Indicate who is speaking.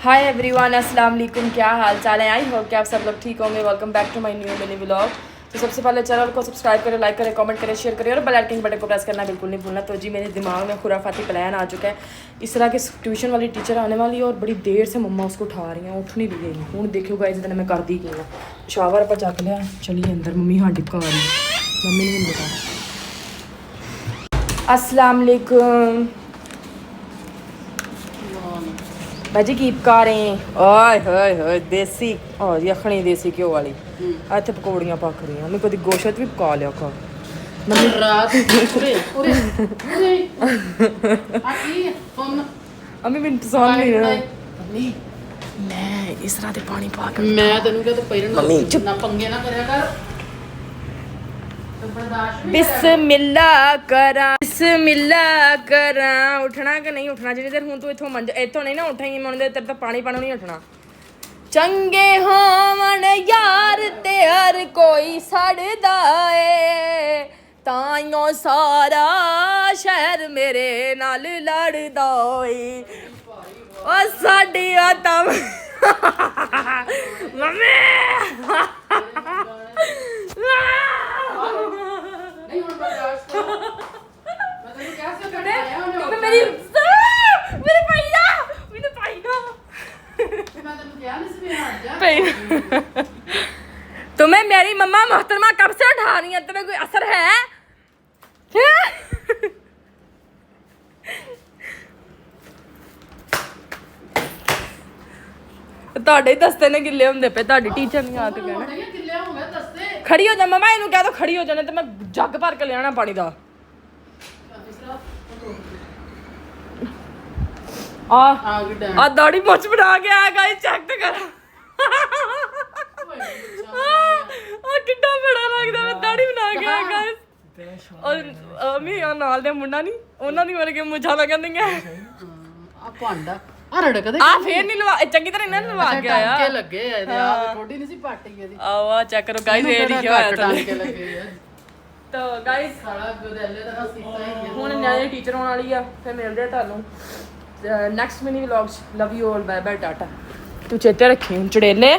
Speaker 1: Hi everyone, अस्सलाम वालेकुम। क्या हाल चाल है? आई होप कि आप सब लोग ठीक होंगे। Welcome back to my new mini vlog. तो सबसे पहले चैनल को सब्सक्राइब करें, लाइक करें, कमेंट करें, शेयर करें और बेल आइकन बटन को प्रेस करना बिल्कुल नहीं भूलना। तो जी मेरे दिमाग में खुराफाती प्लान आ चुका है। इस तरह की ट्यूशन वाली टीचर आने वाली है और बड़ी देर से मम्मा उसको उठा रही हैं, उठ नहीं भी गई। हूँ देखियो गाइस इतने मैं कर दी गई हूँ। शावर पर चक लिया, चलिए अंदर। मम्मी हाँ टिपका रही है, मम्मी ने बता। अस्सलाम वालेकुम भाजी की पका रहे हैं। ओए होए होए देसी और यखनी देसी घ्यो वाली ਇੱਥੇ ਪਕੌੜੀਆਂ ਪੱਕ ਰਹੀਆਂ। ਮੈਂ ਕਦੀ ਗੋਸ਼ਤ ਵੀ ਪਕਾ ਲਿਆ ਕਰ ਮੰਮੀ
Speaker 2: ਰਾਤ ਉਰੇ ਉਰੇ ਉਰੇ ਆ ਕੀ ਫੋਨ
Speaker 1: ਅਮੀ ਮੈਨੂੰ ਪਸੰਦ ਨਹੀਂ ਹੈ ਮੰਮੀ। ਮੈਂ ਇਸ ਤਰ੍ਹਾਂ ਦੇ ਪਾਣੀ ਪਾ ਕੇ
Speaker 2: ਮੈਂ ਤੈਨੂੰ ਕਿਹਾ ਤੂੰ ਪਹਿਲਾਂ
Speaker 1: ਮੰਮੀ, ਚੁੱਪ।
Speaker 2: ਨਾ ਪੰਗੇ ਨਾ ਕਰਿਆ ਕਰ ਤੇ ਬਰਦਾਸ਼ਤ ਵੀ
Speaker 1: ਬਿਸਮਿल्ला ਕਰਾਂ ਬਿਸਮਿल्ला ਕਰਾਂ। ਉੱਠਣਾ ਕਿ ਨਹੀਂ ਉੱਠਣਾ? ਜਿੰਨੀ ਦੇਰ ਹੁਣ ਤੂੰ ਇੱਥੋਂ ਮੰਜ ਇੱਥੋਂ ਨਹੀਂ ਨਾ ਉੱਠੇਂਗੀ ਮਨ ਦੇ ਤੇਰੇ ਤਾਂ ਪਾਣੀ ਪਾਣੋਂ ਨਹੀਂ ਉੱਠਣਾ। ਚੰਗੇ ਹੋਵਣ ਯਾਰ ਤੇ ਹਰ ਕੋਈ ਸੜਦਾ ਏ, ਤਾਈਓ ਸਾਰਾ ਸ਼ਹਿਰ ਮੇਰੇ ਨਾਲ ਲੜਦਾ ਏ। ਓ ਸਾਡੀਆਂ ਤਾਂ ਮੰਮੀ
Speaker 2: ਨਹੀਂ ਹੁਣ ਬਰਦਾਸ਼ਤ ਕਰੋ ਮੈਂ ਤੈਨੂੰ ਕਿਹਾ ਸੀ ਕਰਵਾਇਆ ਉਹਨੇ
Speaker 1: ਮੇਰੀ ਮੇਰੇ ਭਾਈ ਦਾ ਮੈਨੂੰ ਭਾਈ ਦਾ
Speaker 2: ਮੈਂ ਤੈਨੂੰ ਕਿਹਾ ਨਹੀਂ ਸੀ ਮੈਂ ਹਟ ਜਾ
Speaker 1: तुम्हें मेरी मम्मा मोहतरमा कब से उठा रही है? तुम्हें कोई असर है? ਤੁਹਾਡੇ ਦਸਤੇ ਨੇ ਗਿੱਲੇ ਹੁੰਦੇ ਪਏ। ਤੁਹਾਡੀ ਟੀਚਰ ਨਹੀਂ ਆ ਕੇ ਕਹਿਣਾ
Speaker 2: ਨਹੀਂ ਕਿੱਲਿਆ ਹੋ ਗਿਆ ਦੱਸਦੇ
Speaker 1: ਖੜੀ ਹੋ ਜਾ। ਮਮਾ ਇਹਨੂੰ ਕਹਿ ਦੋ ਖੜੀ ਹੋ ਜਾਣੇ ਤੇ ਮੈਂ ਜੱਗ ਭਰ ਕੇ ਲਿਆਣਾ ਪਾਣੀ ਦਾ।
Speaker 2: ਆ ਗਈ ਡੈਮ
Speaker 1: ਆ ਦਾੜੀ ਮੁੱਛ ਬਣਾ ਕੇ ਆ ਗਾਇਸ ਚੈੱਕ ਤੇ ਕਰ। ਆ ਕਿੱਡਾ ਬੜਾ ਲੱਗਦਾ ਮੈਂ ਦਾੜੀ ਬਣਾ ਕੇ ਆ ਗਾਇਸ। ਔਰ ਅਮੀ ਆ ਨਾਲ ਦੇ ਮੁੰਡਾ ਨਹੀਂ ਉਹਨਾਂ ਦੀ ਵਰਗੇ ਮੁੱਛਾਂ ਲੱਗਣੀਆਂ।
Speaker 2: ਆ ਭਾਂਡਾ ਆ ਰੜਕਦੇ
Speaker 1: ਆ ਫੇਰ ਨਹੀਂ ਲਵਾ ਚੰਗੀ ਤਰ੍ਹਾਂ ਇਹਨਾਂ ਨੂੰ ਲਵਾ ਕੇ ਆਇਆ।
Speaker 2: ਟਾਂਕੇ ਲੱਗੇ ਆ ਇਹਦੇ ਆ ਥੋੜੀ ਨਹੀਂ ਸੀ ਪਾਟੀ ਇਹਦੀ
Speaker 1: ਆਓ ਆ ਚੈੱਕ ਕਰੋ ਗਾਇਸ ਇਹ ਲਿਖਿਆ ਹੋਇਆ
Speaker 2: ਟਾਂਕੇ ਲੱਗੇ ਆ
Speaker 1: ਤਾਂ ਗਾਇਸ
Speaker 2: ਸਾਲਾ ਗਦੈਲੇ ਦਾ ਨਾ ਸੀਤਾ ਹੀ
Speaker 1: ਹੁਣ ਨਿਆਣੇ ਟੀਚਰ ਆਉਣ ਵਾਲੀ ਆ। ਫਿਰ ਮਿਲਦੇ ਆ ਤੁਹਾਨੂੰ next mini vlogs. Love you all, bye bye, tata. ਤੂੰ ਚੇਤੇ ਰੱਖੀ ਹੁਣ ਚੜੇਲੇ